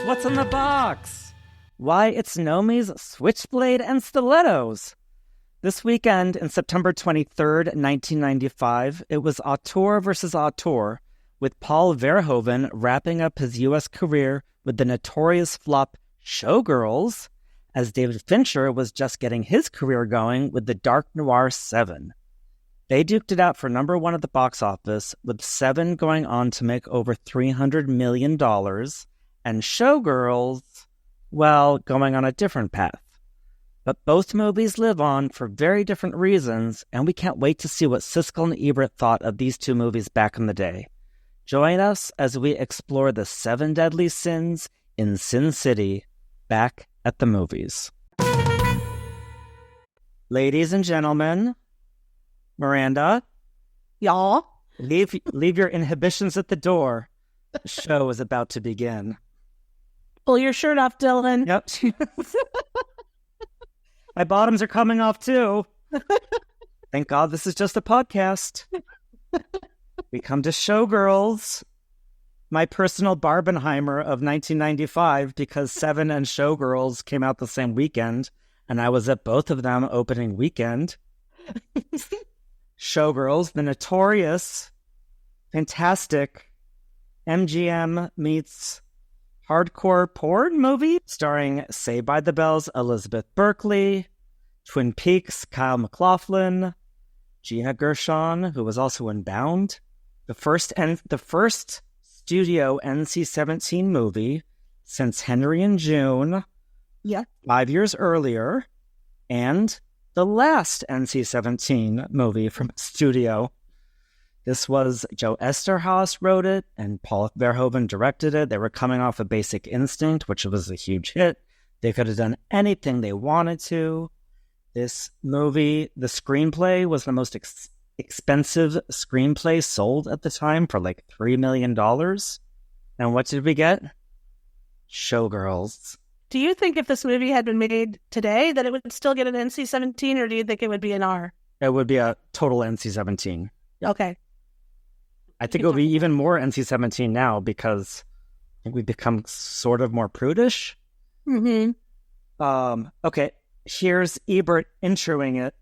What's in the box? Why, it's Nomi's Switchblade and Stilettos. This weekend, in September 23rd, 1995, it was auteur versus auteur, with Paul Verhoeven wrapping up his U.S. career with the notorious flop Showgirls, as David Fincher was just getting his career going with the dark noir Se7en. They duked it out for number one at the box office, with Se7en going on to make over $300 million, and Showgirls, well, going on a different path. But both movies live on for very different reasons, and we can't wait to see what Siskel and Ebert thought of these two movies back in the day. Join us as we explore the 7 deadly sins in Sin City, back at the movies. Ladies and gentlemen, Miranda, y'all, leave your inhibitions at the door. The show is about to begin. Pull your shirt off, Dylan. Yep. My bottoms are coming off too. Thank God this is just a podcast. We come to Showgirls, my personal Barbenheimer of 1995, because Se7en and Showgirls came out the same weekend, and I was at both of them opening weekend. Showgirls, the notorious, fantastic MGM meets hardcore porn movie starring Saved by the Bell's Elizabeth Berkley, Twin Peaks' Kyle MacLachlan, Gina Gershon, who was also in Bound, the first studio NC-17 movie since Henry and June, 5 years earlier, and the last NC-17 movie from a studio. This was Joe Esterhaus wrote it, and Paul Verhoeven directed it. They were coming off of Basic Instinct, which was a huge hit. They could have done anything they wanted to. This movie, the screenplay was the most expensive screenplay sold at the time for like $3 million. And what did we get? Showgirls. Do you think if this movie had been made today that it would still get an NC-17, or do you think it would be an R? It would be a total NC-17. Okay. I think it would be even more NC-17 now because I think we've become sort of more prudish. Mm-hmm. Okay, here's Ebert introing it.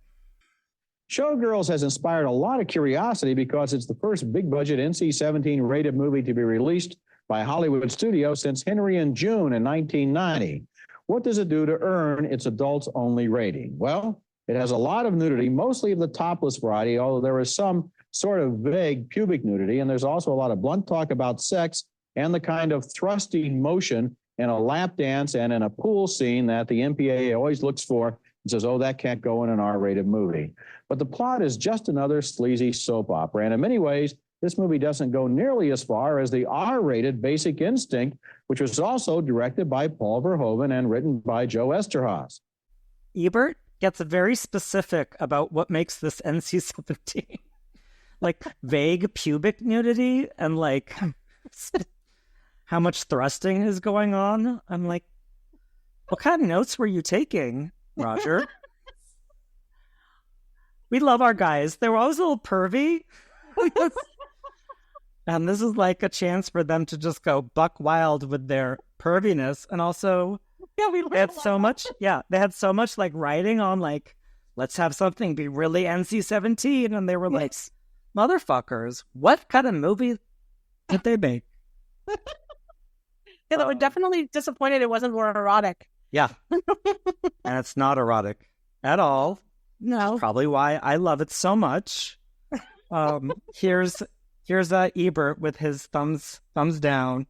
Showgirls has inspired a lot of curiosity because it's the first big-budget NC-17 rated movie to be released by a Hollywood studio since Henry and June in 1990. What does it do to earn its adults-only rating? Well, it has a lot of nudity, mostly of the topless variety, although there is some sort of vague pubic nudity, and there's also a lot of blunt talk about sex and the kind of thrusting motion in a lap dance and in a pool scene that the MPAA always looks for and says, oh, that can't go in an R-rated movie. But the plot is just another sleazy soap opera, and in many ways, this movie doesn't go nearly as far as the R-rated Basic Instinct, which was also directed by Paul Verhoeven and written by Joe Esterhaus. Ebert gets very specific about what makes this NC-17. Like vague pubic nudity and like how much thrusting is going on. I'm like, what kind of notes were you taking, Roger? We love our guys. They were always a little pervy. And this is like a chance for them to just go buck wild with their perviness. And also, they had so much like writing on like, let's have something be really NC-17. And they were like, motherfuckers, what kind of movie did they make? They were definitely disappointed it wasn't more erotic. Yeah. And it's not erotic at all. No. That's probably why I love it so much. Here's Ebert with his thumbs down.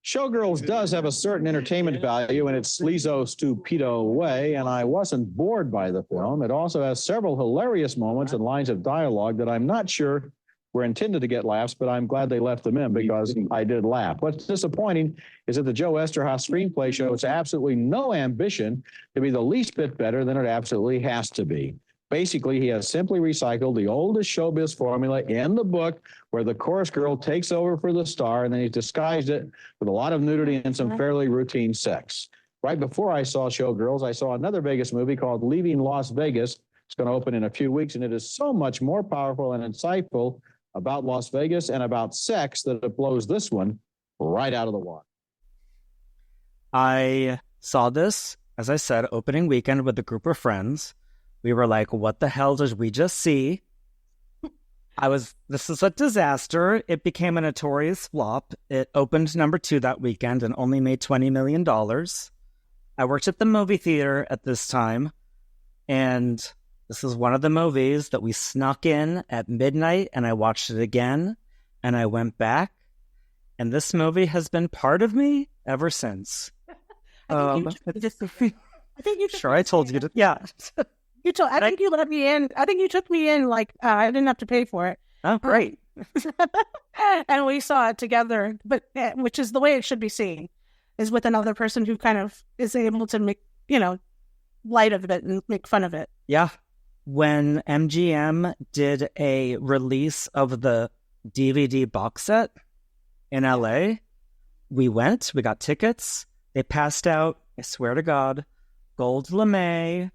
Showgirls does have a certain entertainment value in its sleazo-stupido way, and I wasn't bored by the film. It also has several hilarious moments and lines of dialogue that I'm not sure were intended to get laughs, but I'm glad they left them in because I did laugh. What's disappointing is that the Joe Esterhaus screenplay shows absolutely no ambition to be the least bit better than it absolutely has to be. Basically, he has simply recycled the oldest showbiz formula in the book where the chorus girl takes over for the star, and then he's disguised it with a lot of nudity and some fairly routine sex. Right before I saw Showgirls, I saw another Vegas movie called Leaving Las Vegas. It's going to open in a few weeks, and it is so much more powerful and insightful about Las Vegas and about sex that it blows this one right out of the water. I saw this, as I said, opening weekend with a group of friends. We were like, what the hell did we just see? This is a disaster. It became a notorious flop. It opened number 2 that weekend and only made $20 million. I worked at the movie theater at this time, and this is one of the movies that we snuck in at midnight, and I watched it again, and I went back, and this movie has been part of me ever since. I think you Sure, I told you to. Yeah. I think you let me in. I think you took me in like I didn't have to pay for it. Oh, great. And we saw it together, but which is the way it should be seen, is with another person who kind of is able to make, light of it and make fun of it. Yeah. When MGM did a release of the DVD box set in LA, we got tickets. They passed out, I swear to God, gold lame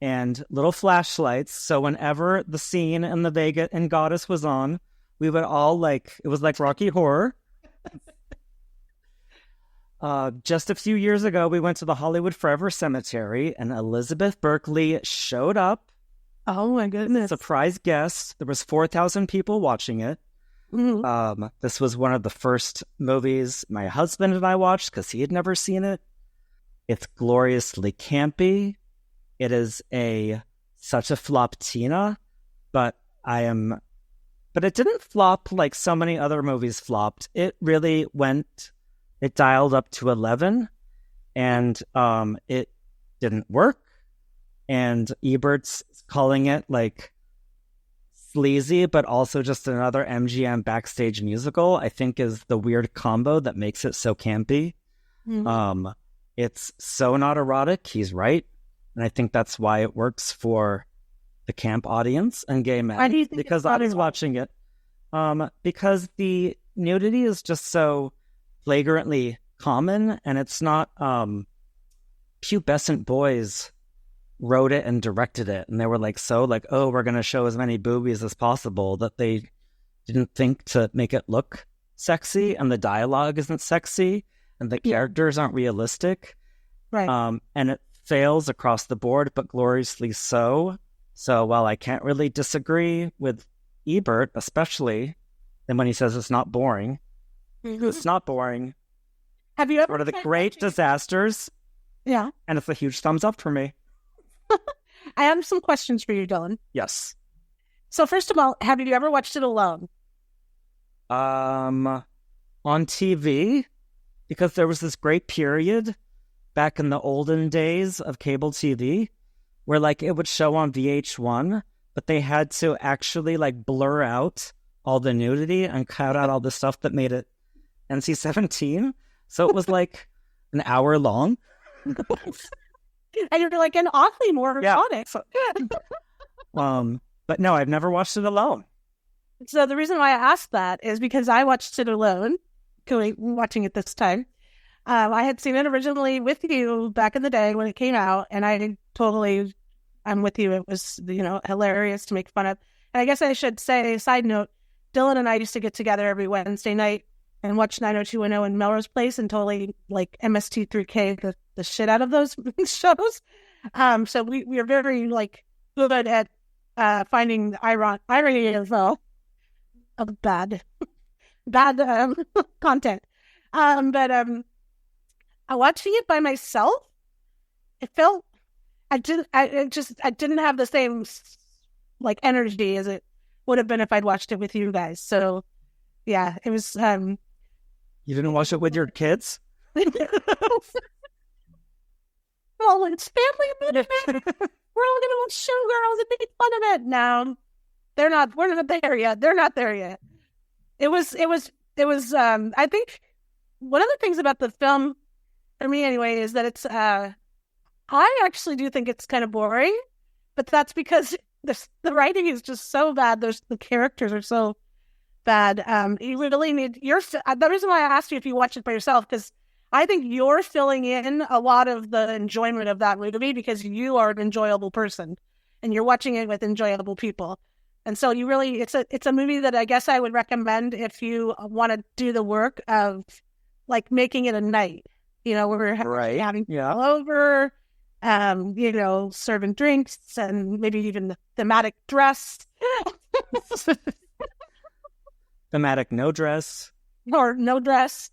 and little flashlights. So whenever the scene in the Vega and Goddess was on, we would all it was like Rocky Horror. Just a few years ago, we went to the Hollywood Forever Cemetery, and Elizabeth Berkley showed up. Oh my goodness! Surprise guest. There was 4,000 people watching it. Mm-hmm. This was one of the first movies my husband and I watched because he had never seen it. It's gloriously campy. It is such a flop, Tina, but it didn't flop like so many other movies flopped. It really it dialed up to 11, and it didn't work. And Ebert's calling it like sleazy, but also just another MGM backstage musical, I think is the weird combo that makes it so campy. Mm-hmm. It's so not erotic. He's right. And I think that's why it works for the camp audience and gay men. Why do you think because I was watching it. Because the nudity is just so flagrantly common, and it's not pubescent boys wrote it and directed it, and they were oh, we're going to show as many boobies as possible, that they didn't think to make it look sexy, and the dialogue isn't sexy, and the characters aren't realistic. Right. And it fails across the board, but gloriously so. So while I can't really disagree with Ebert, especially, and when he says it's not boring, it's not boring. Have you ever one of the great disasters? Yeah. And it's a huge thumbs up for me. I have some questions for you, Dylan. Yes. So first of all, have you ever watched it alone? On TV, because there was this great period back in the olden days of cable TV where it would show on VH1, but they had to actually blur out all the nudity and cut out all the stuff that made it NC-17. So it was an hour long. And you're an awfully more erotic. But no, I've never watched it alone. So the reason why I asked that is because I watched it alone, watching it this time. I had seen it originally with you back in the day when it came out, and I'm with you. It was, hilarious to make fun of. And I guess I should say, side note, Dylan and I used to get together every Wednesday night and watch 90210 and Melrose Place and totally MST3K the shit out of those shows. So we are very good at finding the irony of bad content. But watching it by myself, it felt I didn't have the same energy as it would have been if I'd watched it with you guys. So yeah, it was. You didn't watch it with your kids? Well, it's family movie. We're all gonna watch Showgirls and make fun of it. No, they're not. We're not there yet. They're not there yet. It was. I think one of the things about the film, for me anyway, is that it's. I actually do think it's kind of boring, but that's because the writing is just so bad. The characters are so bad. You really need the reason why I asked you if you watch it by yourself, because I think you're filling in a lot of the enjoyment of that movie because you are an enjoyable person and you're watching it with enjoyable people. And so it's a movie that I guess I would recommend if you want to do the work of like making it a night, where we're having people over, serving drinks and maybe even the thematic dress. Thematic no dress. Or no dress,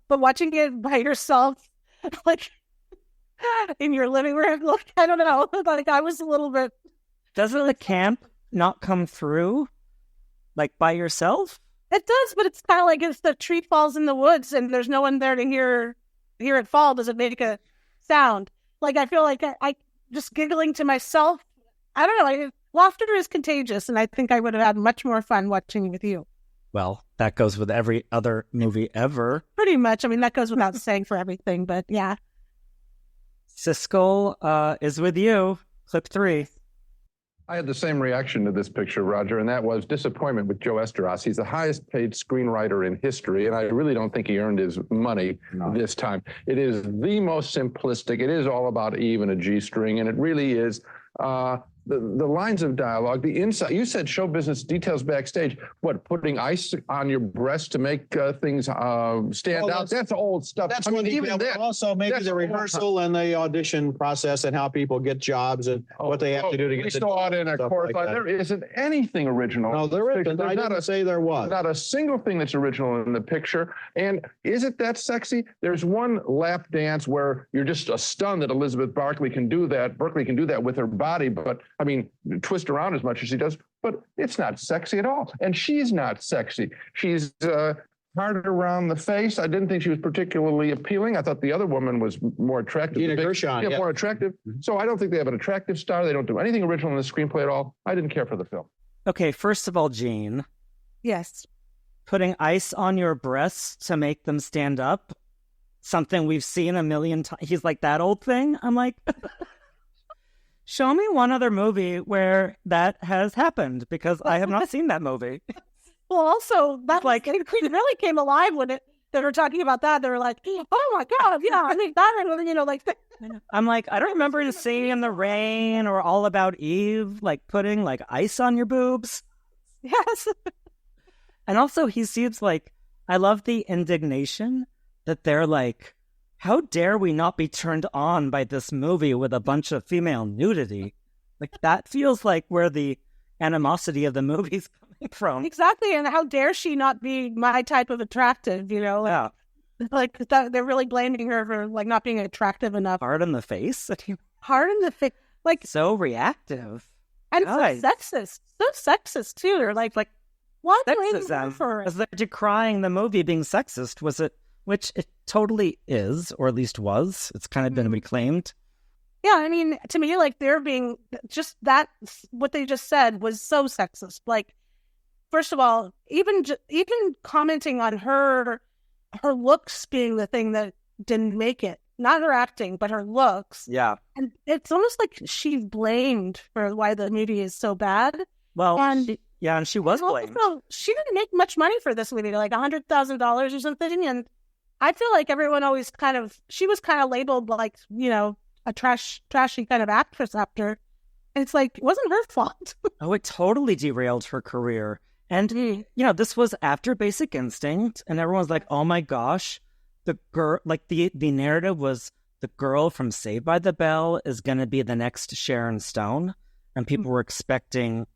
but watching it by yourself, like in your living room. Like, I don't know. Like, I was a little bit. Doesn't the camp not come through, like, by yourself? It does, but it's kind of like if the tree falls in the woods and there's no one there to hear it fall. Does it make a sound? Like, I feel like I just giggling to myself. I don't know. Laughter is contagious, and I think I would have had much more fun watching with you. Well, that goes with every other movie ever. Pretty much. I mean, that goes without saying for everything, but yeah. Siskel is with you. Clip 3. I had the same reaction to this picture, Roger, and that was disappointment with Joe Esteros. He's the highest paid screenwriter in history, and I really don't think he earned his money this time. It is the most simplistic. It is all about Eve and a G-string, and it really is. The lines of dialogue, the insight. You said show business details backstage. What, putting ice on your breast to make things stand out? That's old stuff. That's also maybe the rehearsal and the audition process and how people get jobs and what they have to do to get. We saw it in a course. Like there isn't anything original. No, there isn't. I didn't say there was. Not a single thing that's original in the picture. And is it that sexy? There's one lap dance where you're just stunned that Elizabeth Berkley can do that. Berkley can do that with her body, but I mean, twist around as much as she does, but it's not sexy at all. And she's not sexy. She's hard around the face. I didn't think she was particularly appealing. I thought the other woman was more attractive. Gina Gershon, more attractive. So I don't think they have an attractive star. They don't do anything original in the screenplay at all. I didn't care for the film. Okay, first of all, Jean. Yes. Putting ice on your breasts to make them stand up. Something we've seen a million times. He's like, that old thing? I'm like... Show me one other movie where that has happened, because I have not seen that movie. Well, also, that like it really came alive when they were talking about that. They were like, "Oh my god, yeah!" I mean, that, like. I'm like, I don't remember the Singing in the Rain or All About Eve, like putting like ice on your boobs. Yes. And also, he seems like, I love the indignation that they're like, how dare we not be turned on by this movie with a bunch of female nudity? Like, that feels like where the animosity of the movie's coming from. Exactly, and how dare she not be my type of attractive, Yeah. Like, they're really blaming her for, like, not being attractive enough. Hard in the face? Hard in the face. Like, so reactive. And so sexist, too. They're like what? Sexism. As they're decrying the movie being sexist, was it? Which it totally is, or at least was. It's kind of been reclaimed. Yeah, I mean, to me, like, they're being just that, what they just said was so sexist. Like, first of all, even commenting on her looks being the thing that didn't make it. Not her acting, but her looks. Yeah. And it's almost like she's blamed for why the movie is so bad. Well, and she was blamed. Also, she didn't make much money for this movie, like $100,000 or something, and I feel like everyone always she was kind of labeled like, a trashy kind of actress after. And it's like, it wasn't her fault. Oh, it totally derailed her career. And, this was after Basic Instinct, and everyone's like, oh my gosh, the girl, like the narrative was the girl from Saved by the Bell is going to be the next Sharon Stone. And people were expecting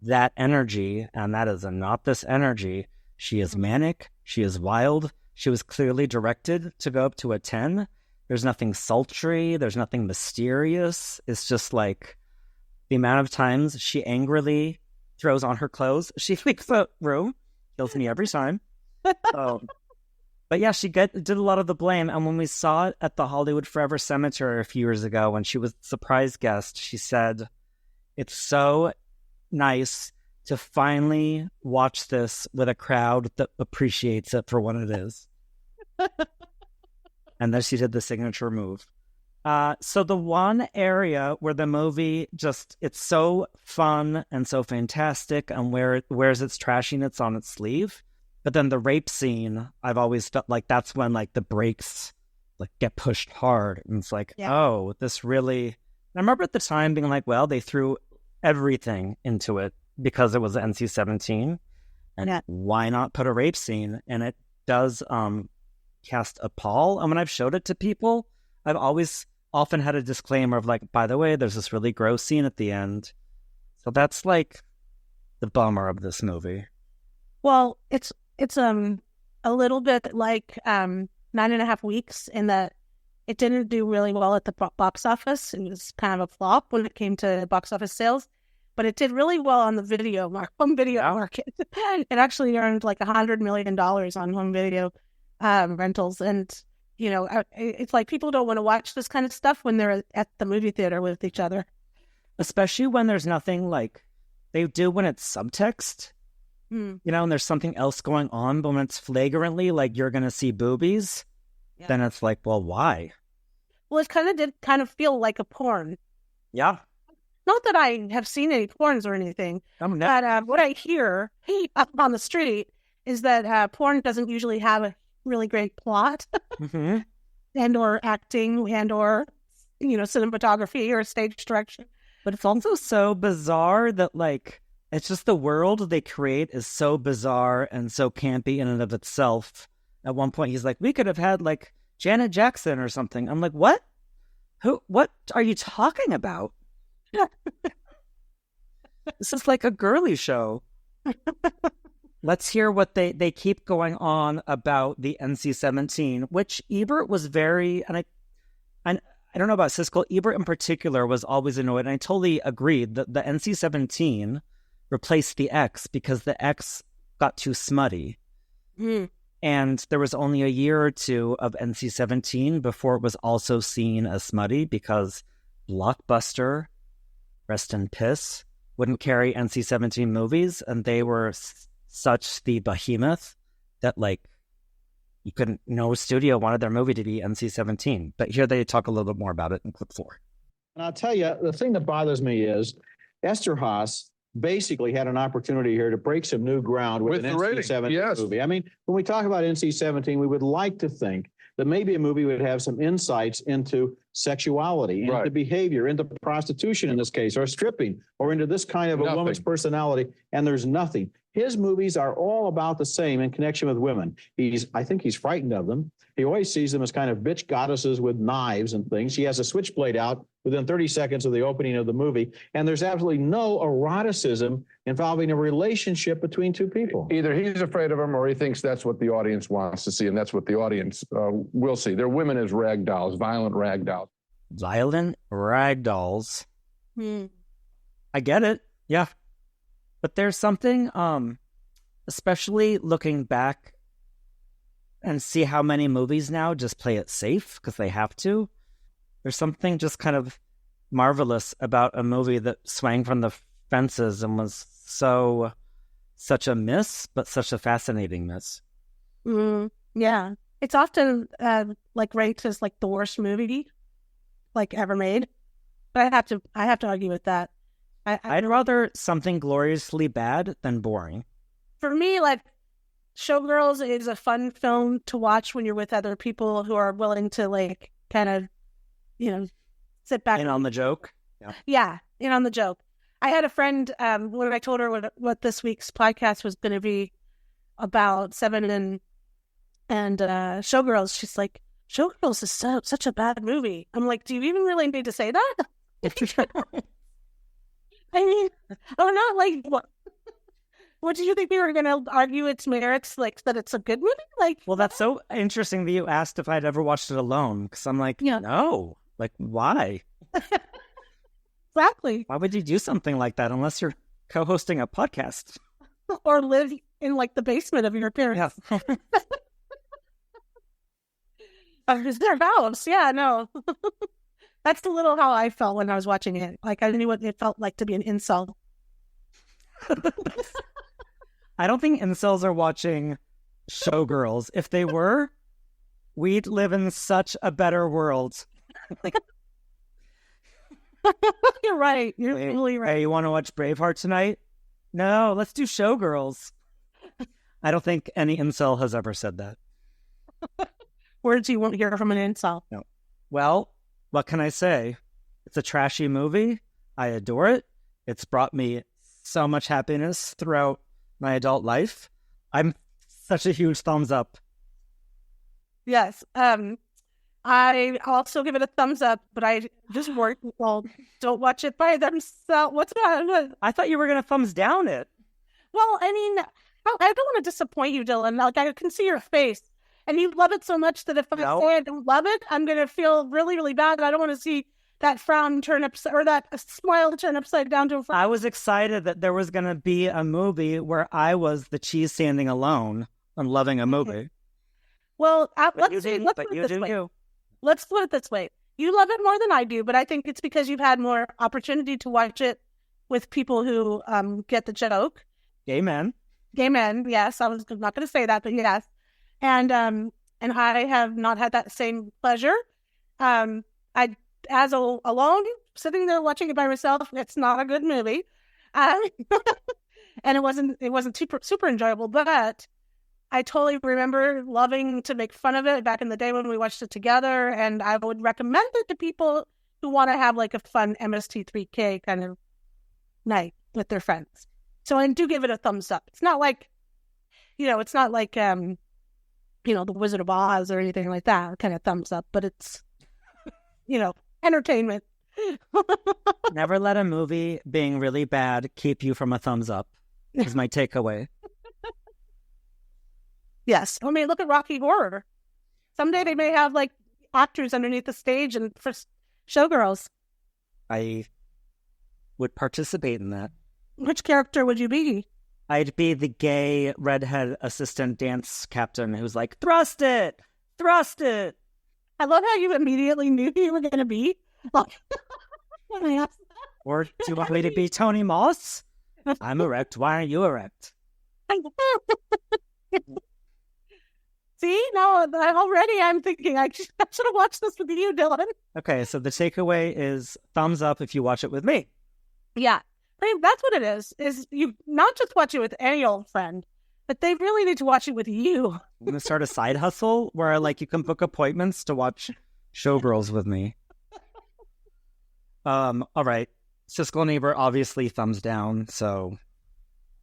that energy, and that is not this energy. She is manic. She is wild. She was clearly directed to go up to a 10. There's nothing sultry. There's nothing mysterious. It's just like the amount of times she angrily throws on her clothes. She leaves the room. Kills me every time. But yeah, she did a lot of the blame. And when we saw it at the Hollywood Forever Cemetery a few years ago, when she was a surprise guest, she said, it's so nice to finally watch this with a crowd that appreciates it for what it is. And then she did the signature move. So the one area where the movie it's so fun and so fantastic and where it wears its trashiness on its sleeve. But then the rape scene, I've always felt like that's when like the brakes like get pushed hard. And it's like, oh, this really... I remember at the time being like, well, they threw everything into it because it was NC-17. And why not put a rape scene? And it does cast a Paul. And when I've showed it to people, I've always often had a disclaimer of like, by the way, there's this really gross scene at the end. So that's like the bummer of this movie. Well, it's a little bit like 9.5 Weeks in that it didn't do really well at the box office. It was kind of a flop when it came to box office sales, but it did really well on the home video market. It actually earned like $100 million on home video rentals. And, you know, it's like people don't want to watch this kind of stuff when they're at the movie theater with each other. Especially when there's nothing like they do when it's subtext, you know, and there's something else going on. But when it's flagrantly like you're going to see boobies, then it's like, well, why? Well, it did feel like a porn. Yeah. Not that I have seen any porns or anything, but what I hear up on the street is that porn doesn't usually have a really great plot and or acting and or, you know, cinematography or stage direction. But it's also so bizarre that like, it's just the world they create is so bizarre and so campy in and of itself. At one point, he's like, we could have had like Janet Jackson or something. I'm like, what? What are you talking about? This is like a girly show. Let's hear what they keep going on about the NC-17, which Ebert was very, and I don't know about Siskel, Ebert in particular was always annoyed, and I totally agreed that the NC-17 replaced the X because the X got too smutty. And there was only a year or two of NC-17 before it was also seen as smutty because Blockbuster, rest in piss, wouldn't carry NC-17 movies, and they were such the behemoth that like no studio wanted their movie to be NC-17. But here they talk a little bit more about it in clip 4. And I'll tell you, the thing that bothers me is Esterhaus basically had an opportunity here to break some new ground with an NC-17 movie. I mean, when we talk about NC-17, we would like to think that maybe a movie would have some insights into sexuality, into behavior, into prostitution in this case, or stripping, or into this kind of a woman's personality, and there's nothing. His movies are all about the same in connection with women. I think he's frightened of them. He always sees them as kind of bitch goddesses with knives and things. He has a switchblade out within 30 seconds of the opening of the movie, and there's absolutely no eroticism involving a relationship between two people. Either he's afraid of them or he thinks that's what the audience wants to see, and that's what the audience will see. They're women as rag dolls, violent rag dolls. Violent rag dolls. I get it. Yeah. But there's something, especially looking back and see how many movies now just play it safe because they have to. There's something just kind of marvelous about a movie that swang from the fences and was such a miss, but such a fascinating miss. Yeah. It's often like ranked as like the worst movie like ever made. But I have to argue with that. I'd rather something gloriously bad than boring. For me, like, Showgirls is a fun film to watch when you're with other people who are willing to, like, kind of, you know, sit back. In on the joke? Yeah, in on the joke. I had a friend, when I told her what this week's podcast was going to be about, Se7en and Showgirls, she's like, Showgirls is such a bad movie. I'm like, do you even really need to say that? I mean, not like, what do you think we were going to argue its merits, like, that it's a good movie? Like, well, that's so interesting that you asked if I'd ever watched it alone, because I'm like, no. Like, why? Exactly. Why would you do something like that unless you're co-hosting a podcast? Or live in, like, the basement of your parents. Yeah. Their house. Yeah, no. That's a little how I felt when I was watching it. Like, I knew what it felt like to be an incel. I don't think incels are watching Showgirls. If they were, we'd live in such a better world. Like, you're right. You're really right. Hey, you want to watch Braveheart tonight? No, let's do Showgirls. I don't think any incel has ever said that. Words you won't hear from an incel. No. Well, what can I say? It's a trashy movie. I adore it. It's brought me so much happiness throughout my adult life. I'm such a huge thumbs up. Yes. I also give it a thumbs up, but I just warn people, don't watch it by themselves. What's that? I thought you were going to thumbs down it. Well, I mean, I don't want to disappoint you, Dylan. Like, I can see your face. And you love it so much that if I say I don't love it, I'm going to feel really, really bad. And I don't want to see that frown turn upside, or that smile turn upside down to a frown. I was excited that there was going to be a movie where I was the cheese standing alone and loving a movie. Well, But let's you put it this way. Let's put it this way. You love it more than I do, but I think it's because you've had more opportunity to watch it with people who get the joke. Gay men. Gay men, yes. I was not going to say that, but yes. And I have not had that same pleasure. Alone, sitting there watching it by myself, it's not a good movie. And it wasn't super enjoyable, but I totally remember loving to make fun of it back in the day when we watched it together, and I would recommend it to people who want to have like a fun MST3K kind of night with their friends. So I do give it a thumbs up. It's not like, it's not like, The Wizard of Oz or anything like that kind of thumbs up, but it's, entertainment. Never let a movie being really bad keep you from a thumbs up, is my takeaway. Yes. I mean, look at Rocky Horror. Someday they may have like actors underneath the stage and for Showgirls. I would participate in that. Which character would you be? I'd be the gay redhead assistant dance captain who's like, thrust it. I love how you immediately knew who you were going to be. Or do you want me to be Tony Moss? I'm erect. Why aren't you erect? See, now already I'm thinking I should have watched this with you, Dylan. Okay, so the takeaway is thumbs up if you watch it with me. Yeah, I mean, that's what it is you not just watch it with any old friend, but they really need to watch it with you. I'm going to start a side hustle where you can book appointments to watch Showgirls with me. All right. Siskel and Ebert, obviously thumbs down, so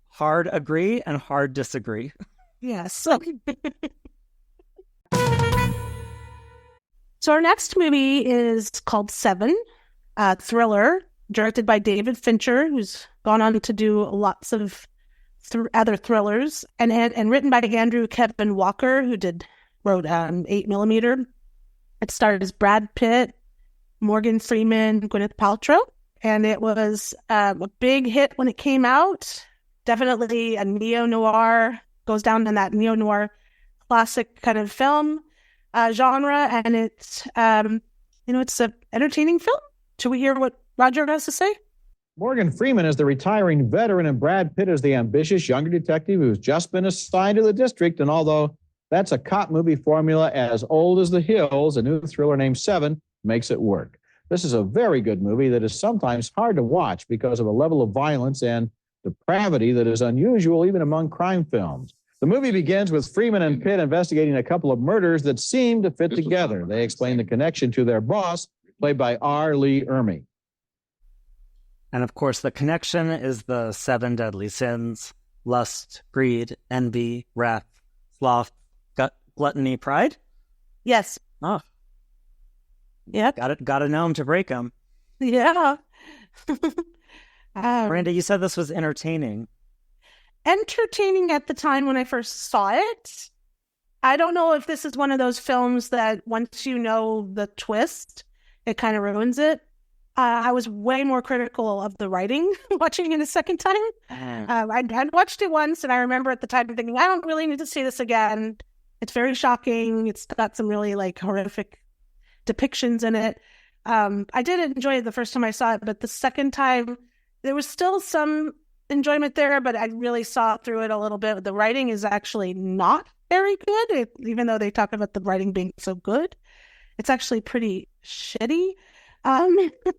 hard agree and hard disagree. Yes. So our next movie is called Se7en, a thriller directed by David Fincher, who's gone on to do lots of other thrillers, and written by Andrew Kevin Walker, who wrote 8mm. It starred as Brad Pitt, Morgan Freeman, Gwyneth Paltrow, and it was a big hit when it came out. Definitely a neo-noir, goes down in that neo-noir classic kind of film genre, and it's it's an entertaining film. Should we hear what Roger has to say? Morgan Freeman is the retiring veteran, and Brad Pitt is the ambitious younger detective who's just been assigned to the district. And although that's a cop movie formula as old as the hills, a new thriller named Se7en makes it work. This is a very good movie that is sometimes hard to watch because of a level of violence and depravity that is unusual even among crime films. The movie begins with Freeman and Pitt investigating a couple of murders that seem to fit together. They explain the connection to their boss, played by R. Lee Ermey. And of course, the connection is the 7 deadly sins: lust, greed, envy, wrath, sloth, gluttony, pride. Yes. Oh. Yeah. Got to know him to break them. Yeah. Miranda, you said this was entertaining. Entertaining at the time when I first saw it. I don't know if this is one of those films that once you know the twist, it kind of ruins it. I was way more critical of the writing watching it a second time. I'd watched it once, and I remember at the time thinking, I don't really need to see this again. It's very shocking. It's got some really horrific depictions in it. I did enjoy it the first time I saw it, but the second time, there was still some enjoyment there, but I really saw through it a little bit. The writing is actually not very good, even though they talk about the writing being so good. It's actually pretty shitty,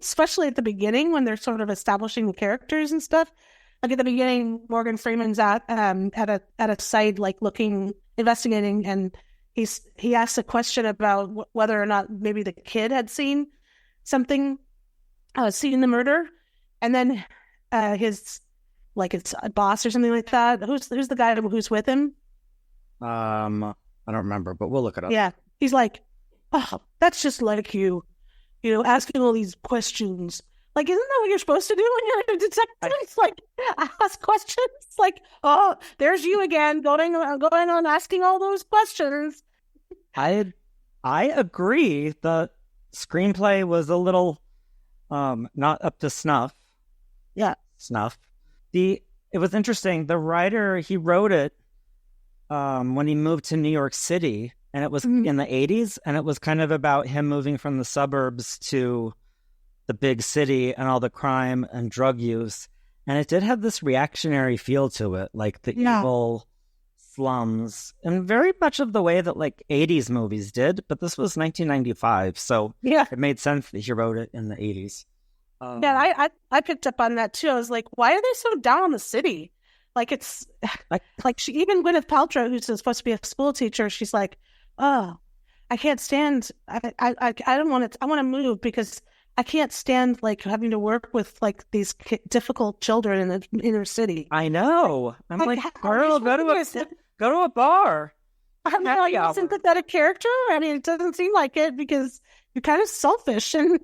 especially at the beginning when they're sort of establishing the characters and stuff. Like at the beginning, Morgan Freeman's at a site investigating, and he asks a question about whether or not maybe the kid had seen something, seen the murder, and then his boss or something like that. Who's the guy who's with him? I don't remember, but we'll look it up. Yeah. He's like, oh, that's just like you, asking all these questions. Like, isn't that what you're supposed to do when you're a detective? It's like, ask questions. Like, oh, there's you again, going on asking all those questions. I agree. The screenplay was a little not up to snuff. Yeah. Snuff. It was interesting. The writer, he wrote it when he moved to New York City, and it was in the 80s, and it was kind of about him moving from the suburbs to the big city and all the crime and drug use. And it did have this reactionary feel to it, like the evil slums, and very much of the way that like 80s movies did, but this was 1995, so it made sense that he wrote it in the 80s. I picked up on that too. I was like, why are they so down on the city? Like, it's like she, even Gwyneth Paltrow, who's supposed to be a school teacher, she's like, oh, I can't stand, I don't want to, I want to move because I can't stand like having to work with like these difficult children in the inner city. I know. I'm like, girl, go to a bar. I'm like a sympathetic character. I mean, it doesn't seem like it because you're kind of selfish and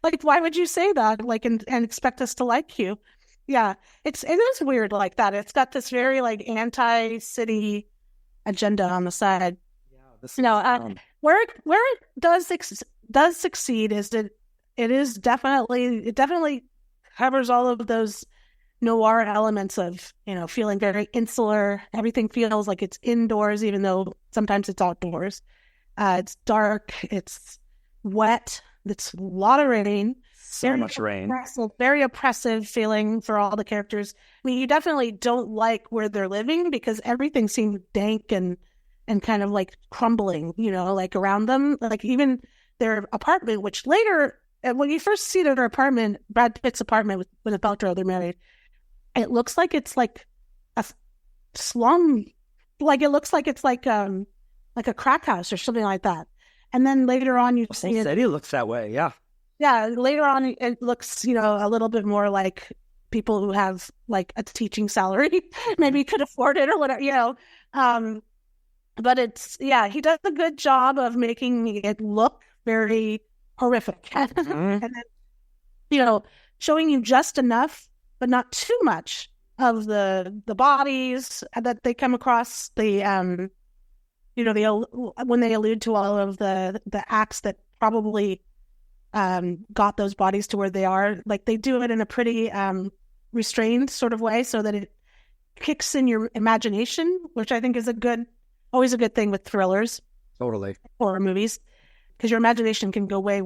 like, why would you say that? Like, and expect us to like you? Yeah, it is weird like that. It's got this very like anti-city agenda on the side. Yeah, where it does succeed is that it definitely covers all of those noir elements of, feeling very insular. Everything feels like it's indoors, even though sometimes it's outdoors. It's dark. It's wet. It's a lot of rain. So much rain. Very oppressive feeling for all the characters. I mean, you definitely don't like where they're living because everything seems dank and kind of like crumbling, like around them. Like even their apartment, which later, when you first see their apartment, Brad Pitt's apartment with a Paltrow, they're married, it looks like it's like a slum. Like it looks like it's like a crack house or something like that. And then later on, you see it. City looks that way, yeah. Yeah, later on, it looks, a little bit more like people who have like a teaching salary, maybe could afford it or whatever, But he does a good job of making it look very horrific, and then, showing you just enough, but not too much of the bodies that they come across. When they allude to all of the acts that probably got those bodies to where they are, like they do it in a pretty restrained sort of way, so that it kicks in your imagination, which I think is always a good thing with thrillers, totally, horror movies, because your imagination can go way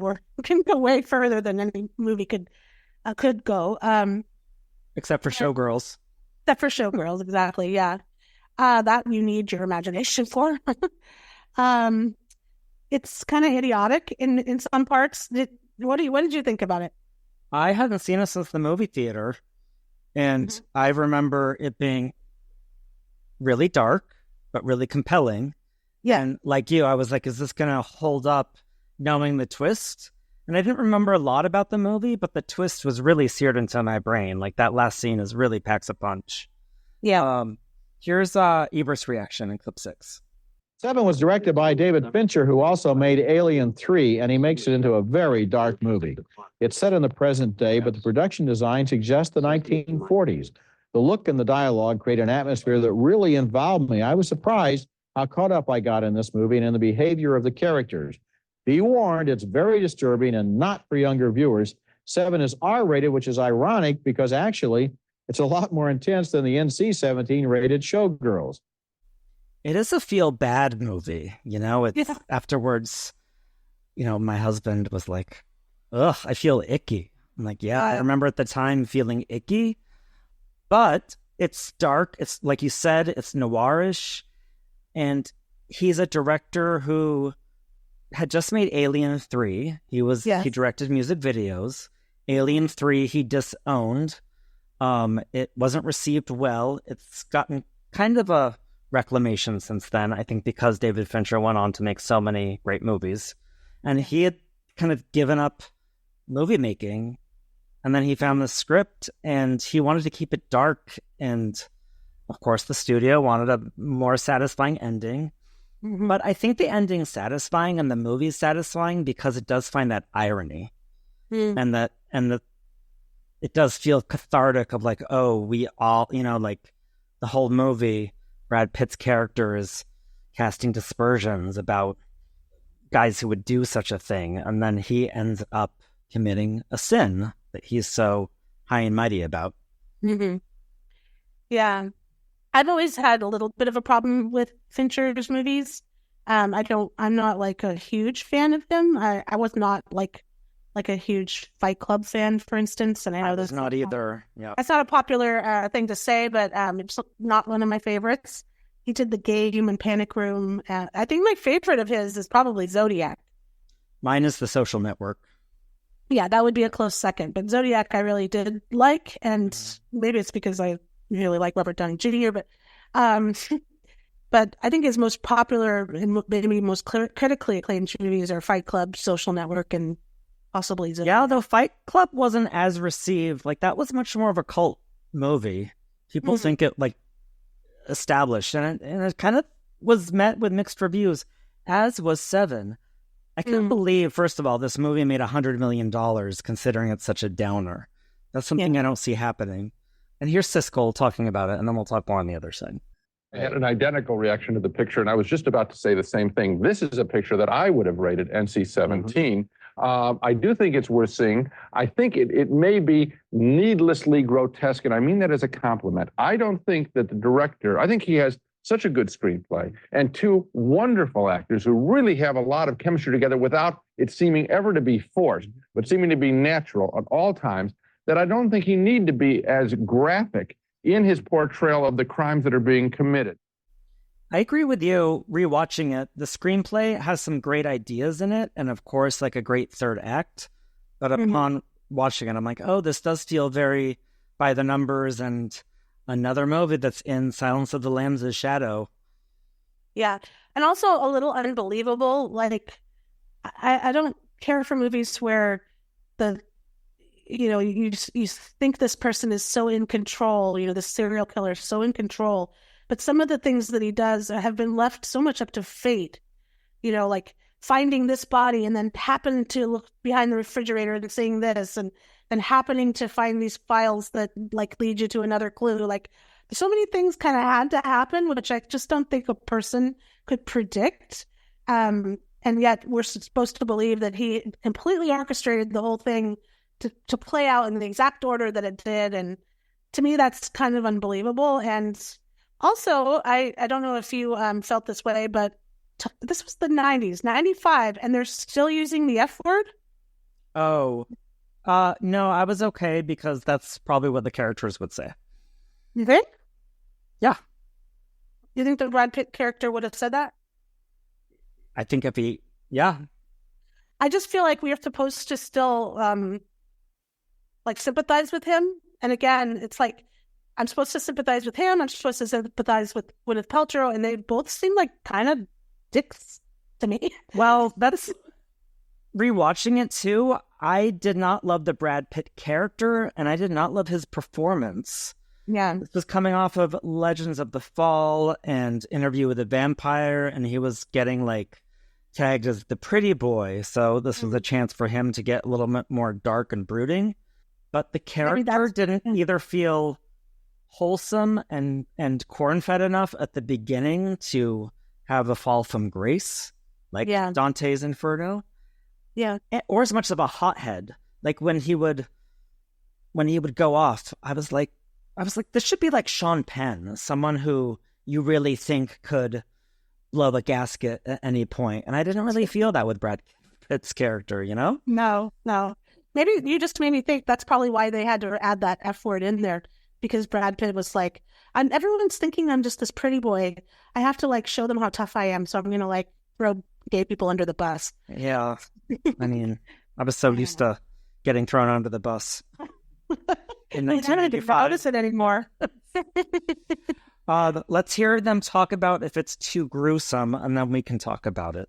further than any movie could go. Except for Showgirls. Except for Showgirls, exactly. Yeah, that you need your imagination for. It's kind of idiotic in some parts. What did you think about it? I hadn't seen it since the movie theater, and I remember it being really dark, but really compelling. Yeah. And like you, I was like, is this going to hold up knowing the twist? And I didn't remember a lot about the movie, but the twist was really seared into my brain. Like that last scene really packs a punch. Yeah. Here's Ebert's reaction in clip 6. Se7en was directed by David Fincher, who also made Alien 3, and he makes it into a very dark movie. It's set in the present day, but the production design suggests the 1940s. The look and the dialogue create an atmosphere that really involved me. I was surprised how caught up I got in this movie and in the behavior of the characters. Be warned, it's very disturbing and not for younger viewers. Se7en is R-rated, which is ironic because actually it's a lot more intense than the NC-17 rated Showgirls. It is a feel-bad movie, It's afterwards, my husband was like, ugh, I feel icky. I'm like, yeah, I remember at the time feeling icky, but it's dark. It's like you said, it's noirish, and he's a director who had just made Alien 3. He directed music videos. Alien 3 he disowned. It wasn't received well. It's gotten kind of a reclamation since then, I think, because David Fincher went on to make so many great movies. And he had kind of given up movie making, and then he found the script, and he wanted to keep it dark, and of course the studio wanted a more satisfying ending. But I think the ending's satisfying and the movie's satisfying because it does find that irony. And that it does feel cathartic of like, oh, we all, like the whole movie, Brad Pitt's character is casting dispersions about guys who would do such a thing. And then he ends up committing a sin that he's so high and mighty about. Yeah. I've always had a little bit of a problem with Fincher's movies. I'm not like a huge fan of him. I was not like a huge Fight Club fan, for instance. And I know that's not either. Yeah. That's not a popular thing to say, but it's not one of my favorites. He did The Game and Panic Room. I think my favorite of his is probably Zodiac. Mine is The Social Network. Yeah, that would be a close second. But Zodiac I really did like, and maybe it's because I really like Robert Downey Jr., but I think his most popular and maybe most critically acclaimed movies are Fight Club, Social Network, and possibly Zodiac. Yeah, though Fight Club wasn't as received. Like, that was much more of a cult movie. People think it, like, established, and it kind of was met with mixed reviews, as was Se7en. I can't believe, first of all, this movie made $100 million, considering it's such a downer. That's something I don't see happening. And here's Siskel talking about it, and then we'll talk more on the other side. I had an identical reaction to the picture, and I was just about to say the same thing. This is a picture that I would have rated NC-17. I do think it's worth seeing. I think it may be needlessly grotesque, and I mean that as a compliment. I don't think that the director, I think he has such a good screenplay and two wonderful actors who really have a lot of chemistry together without it seeming ever to be forced, but seeming to be natural at all times, that I don't think he need to be as graphic in his portrayal of the crimes that are being committed. I agree with you. Rewatching it, the screenplay has some great ideas in it, and of course, like a great third act. But upon watching it, I'm like, oh, this does feel very by the numbers, and another movie that's in Silence of the Lambs' shadow. Yeah, and also a little unbelievable. Like, I don't care for movies where you think this person is so in control. The serial killer is so in control. But some of the things that he does have been left so much up to fate, like finding this body and then happening to look behind the refrigerator and seeing this, and then happening to find these files that like lead you to another clue. Like, so many things kind of had to happen, which I just don't think a person could predict. And yet we're supposed to believe that he completely orchestrated the whole thing to play out in the exact order that it did. And to me, that's kind of unbelievable. And also, I don't know if you felt this way, but this was the 90s, 95, and they're still using the F word? Oh, no, I was okay because that's probably what the characters would say. You think? Yeah. You think the Brad Pitt character would have said that? I think yeah. I just feel like we are supposed to still, sympathize with him. And again, it's like, I'm supposed to sympathize with him. I'm supposed to sympathize with Gwyneth Paltrow. And they both seem like kind of dicks to me. Well, that's rewatching it too. I did not love the Brad Pitt character, and I did not love his performance. Yeah. This was coming off of Legends of the Fall and Interview with a Vampire, and he was getting tagged as the pretty boy. So this was a chance for him to get a little bit more dark and brooding. But the character didn't either feel wholesome and corn-fed enough at the beginning to have a fall from grace, Dante's Inferno. Yeah. Or as much of a hothead. Like when he would go off, I was like, this should be like Sean Penn, someone who you really think could blow the gasket at any point. And I didn't really feel that with Brad Pitt's character, No. Maybe you just made me think that's probably why they had to add that F word in there, because Brad Pitt was like, everyone's thinking I'm just this pretty boy. I have to show them how tough I am. So I'm going to throw gay people under the bus. Yeah. I mean, I was so used to getting thrown under the bus. In I don't notice it anymore. Let's hear them talk about if it's too gruesome, and then we can talk about it.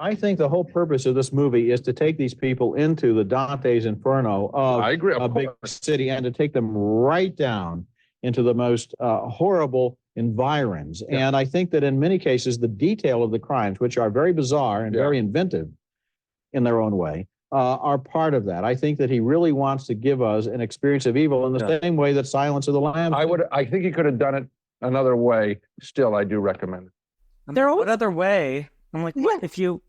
I think the whole purpose of this movie is to take these people into the Dante's Inferno of a big city and to take them right down into the most horrible, environs. And I think that in many cases, the detail of the crimes, which are very bizarre and very inventive in their own way, are part of that. I think that he really wants to give us an experience of evil in the same way that Silence of the Lambs. I think he could have done it another way. Still, I do recommend it. What other way? I'm like, what if you...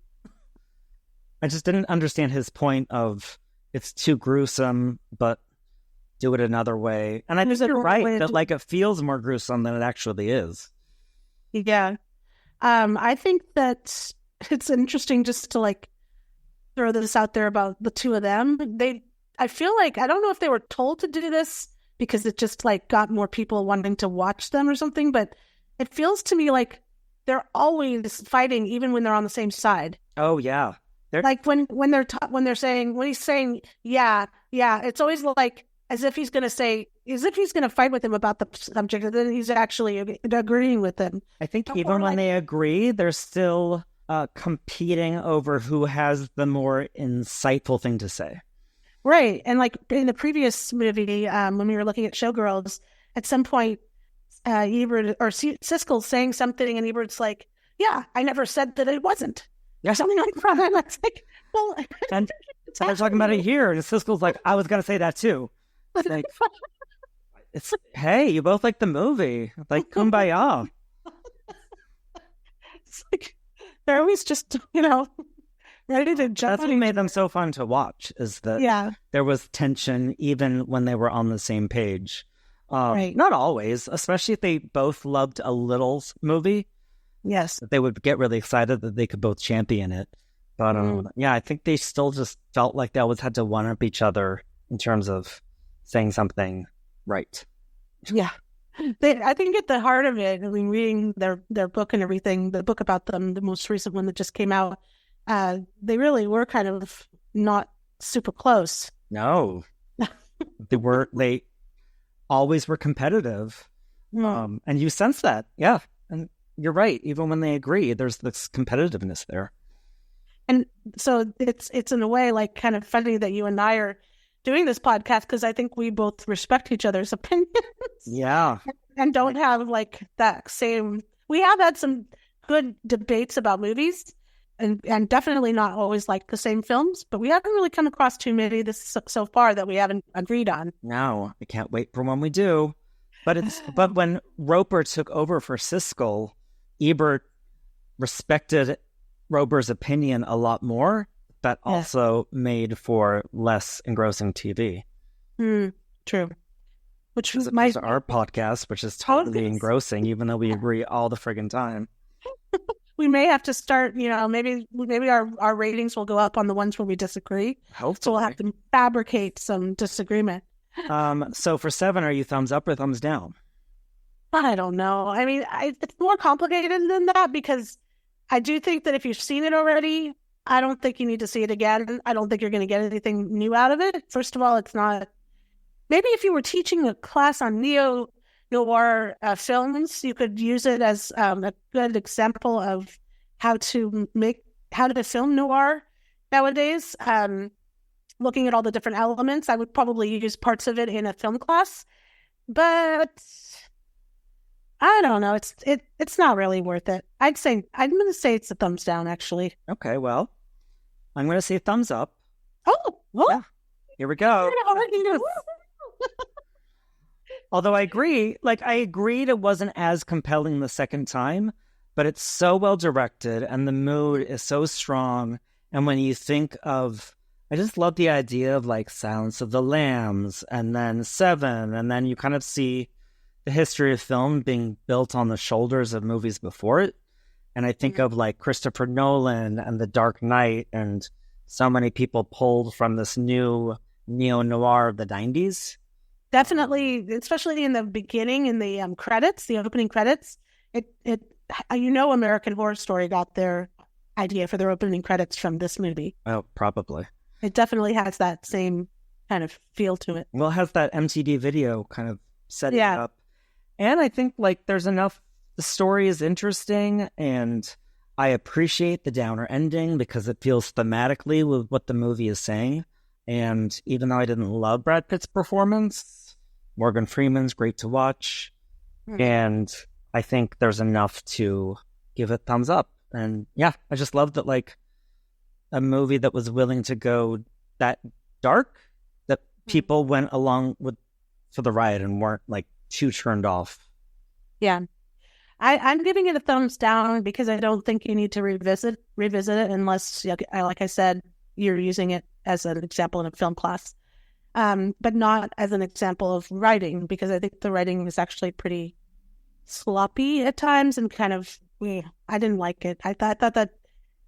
I just didn't understand his point of it's too gruesome, but do it another way. And I think you're right that like it feels more gruesome than it actually is. Yeah. I think that it's interesting just to like throw this out there about the two of them. I feel like, I don't know if they were told to do this because it just like got more people wanting to watch them or something, but it feels to me like they're always fighting even when they're on the same side. Oh yeah. Like when he's saying, yeah, it's always like as if he's going to fight with him about the subject, and then he's actually agreeing with him. I think even when they agree, they're still competing over who has the more insightful thing to say. Right. And like in the previous movie, when we were looking at Showgirls, at some point, Ebert or Siskel saying something, and Ebert's like, yeah, I never said that it wasn't. Yeah, something like that. And it's like, well, and so they're talking about it here, and Siskel's like, I was gonna say that too. Like, it's hey, you both like the movie, like kumbaya. It's like they're always just ready to jump. That's what made them so fun to watch. Is that there was tension even when they were on the same page. Right. Not always, especially if they both loved a little movie. Yes. They would get really excited that they could both champion it. But I think they still just felt like they always had to one-up each other in terms of saying something right. Yeah. I think at the heart of it, I mean, reading their book and everything, the book about them, the most recent one that just came out, they really were kind of not super close. No. They always were competitive. And you sense that. Yeah. And you're right. Even when they agree, there's this competitiveness there. And so it's in a way like kind of funny that you and I are doing this podcast because I think we both respect each other's opinions. Yeah. And don't have like that same... We have had some good debates about movies and definitely not always like the same films, but we haven't really come across too many so far that we haven't agreed on. No, I can't wait for when we do. But when Roper took over for Siskel, Ebert respected Roper's opinion a lot more. That also made for less engrossing TV. True. Which was our podcast, which is totally engrossing, even though we agree all the friggin' time. We may have to start, maybe our ratings will go up on the ones where we disagree. Hopefully. So we'll have to fabricate some disagreement. So for Se7en, are you thumbs up or thumbs down? I don't know. I mean, it's more complicated than that because I do think that if you've seen it already, I don't think you need to see it again. I don't think you're going to get anything new out of it. First of all, it's not... Maybe if you were teaching a class on neo-noir films, you could use it as a good example of how to film noir nowadays. Looking at all the different elements, I would probably use parts of it in a film class. But I don't know. It's not really worth it. I'm going to say it's a thumbs down, actually. Okay, well, I'm going to say thumbs up. Oh, well. Yeah. Here we go. Although I agreed it wasn't as compelling the second time, but it's so well directed and the mood is so strong. And when you think of, I just love the idea of like Silence of the Lambs and then Se7en, and then you kind of see the history of film being built on the shoulders of movies before it. And I think of like Christopher Nolan and The Dark Knight, and so many people pulled from this new neo-noir of the 90s. Definitely, especially in the beginning, in the credits, the opening credits, American Horror Story got their idea for their opening credits from this movie. Oh, probably. It definitely has that same kind of feel to it. Well, it has that MTV video kind of setting it up. And I think like there's enough, the story is interesting, and I appreciate the downer ending because it feels thematically with what the movie is saying. And even though I didn't love Brad Pitt's performance, Morgan Freeman's great to watch. And I think there's enough to give it thumbs up. And yeah, I just love that, like, a movie that was willing to go that dark, that people went along with for the ride and weren't like too turned off. Yeah. I'm giving it a thumbs down because I don't think you need to revisit it unless, like I said, you're using it as an example in a film class, but not as an example of writing, because I think the writing is actually pretty sloppy at times and kind of, I didn't like it. I thought that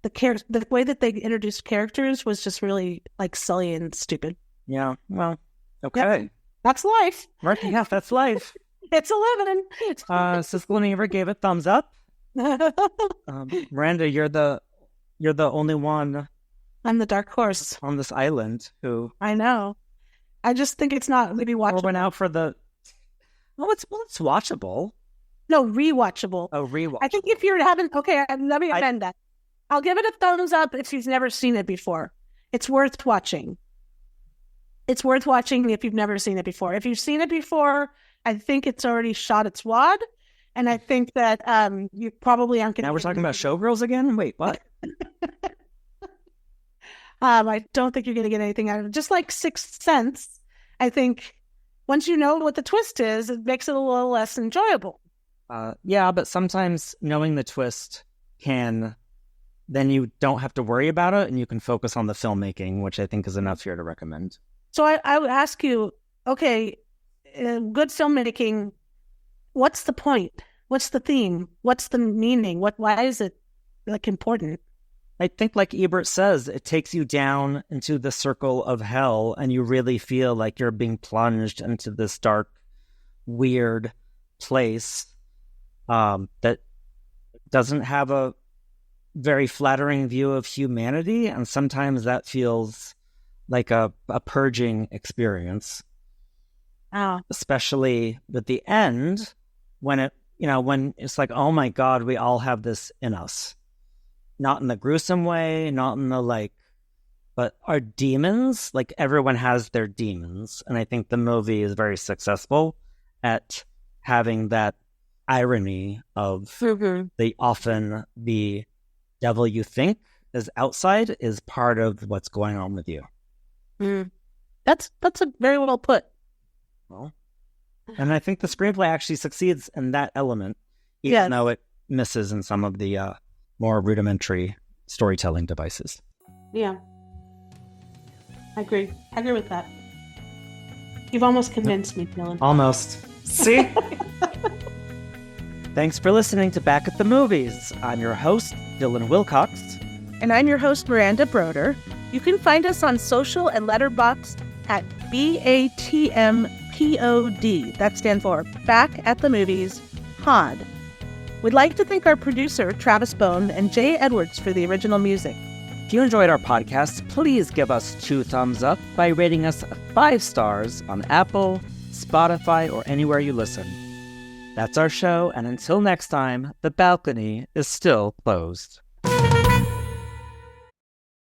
the way that they introduced characters was just really like silly and stupid. Yeah, well, okay. Yep. That's life. Right, yeah, that's life. It's a living. Siskel Ebert gave it thumbs up. Miranda, you're the only one. I'm the dark horse on this island who. I know. I just think it's not maybe watchable. Or went out for the. It's watchable. No, rewatchable. Oh, rewatchable. I think if you're having let me amend that. I'll give it a thumbs up if you've never seen it before. It's worth watching. It's worth watching if you've never seen it before. If you've seen it before, I think it's already shot its wad, and I think that you probably aren't going to... Now we're talking about Showgirls again? Wait, what? I don't think you're going to get anything out of it. Just like Sixth Sense, I think once you know what the twist is, it makes it a little less enjoyable. Yeah, but sometimes knowing the twist then you don't have to worry about it, and you can focus on the filmmaking, which I think is enough here to recommend. So I would ask you, okay, good filmmaking, what's the point? What's the theme? What's the meaning? Why is it like important? I think, like Ebert says, it takes you down into the circle of hell, and you really feel like you're being plunged into this dark, weird place that doesn't have a very flattering view of humanity, and sometimes that feels like a purging experience. Especially with the end, when when it's like, oh my God, we all have this in us. Not in the gruesome way, not in the but our demons, like everyone has their demons. And I think the movie is very successful at having that irony of the devil you think is outside is part of what's going on with you. That's a very well put. Well, and I think the screenplay actually succeeds in that element, even though it misses in some of the more rudimentary storytelling devices. Yeah. I agree with that. You've almost convinced me, Dylan. Almost. See? Thanks for listening to Back at the Movies. I'm your host, Dylan Wilcox. And I'm your host, Miranda Broder. You can find us on social and Letterboxd at BATMPOD. That stands for Back at the Movies Pod. We'd like to thank our producer, Travis Bone, and Jay Edwards for the original music. If you enjoyed our podcast, please give us 2 thumbs up by rating us 5 stars on Apple, Spotify, or anywhere you listen. That's our show, and until next time, the balcony is still closed.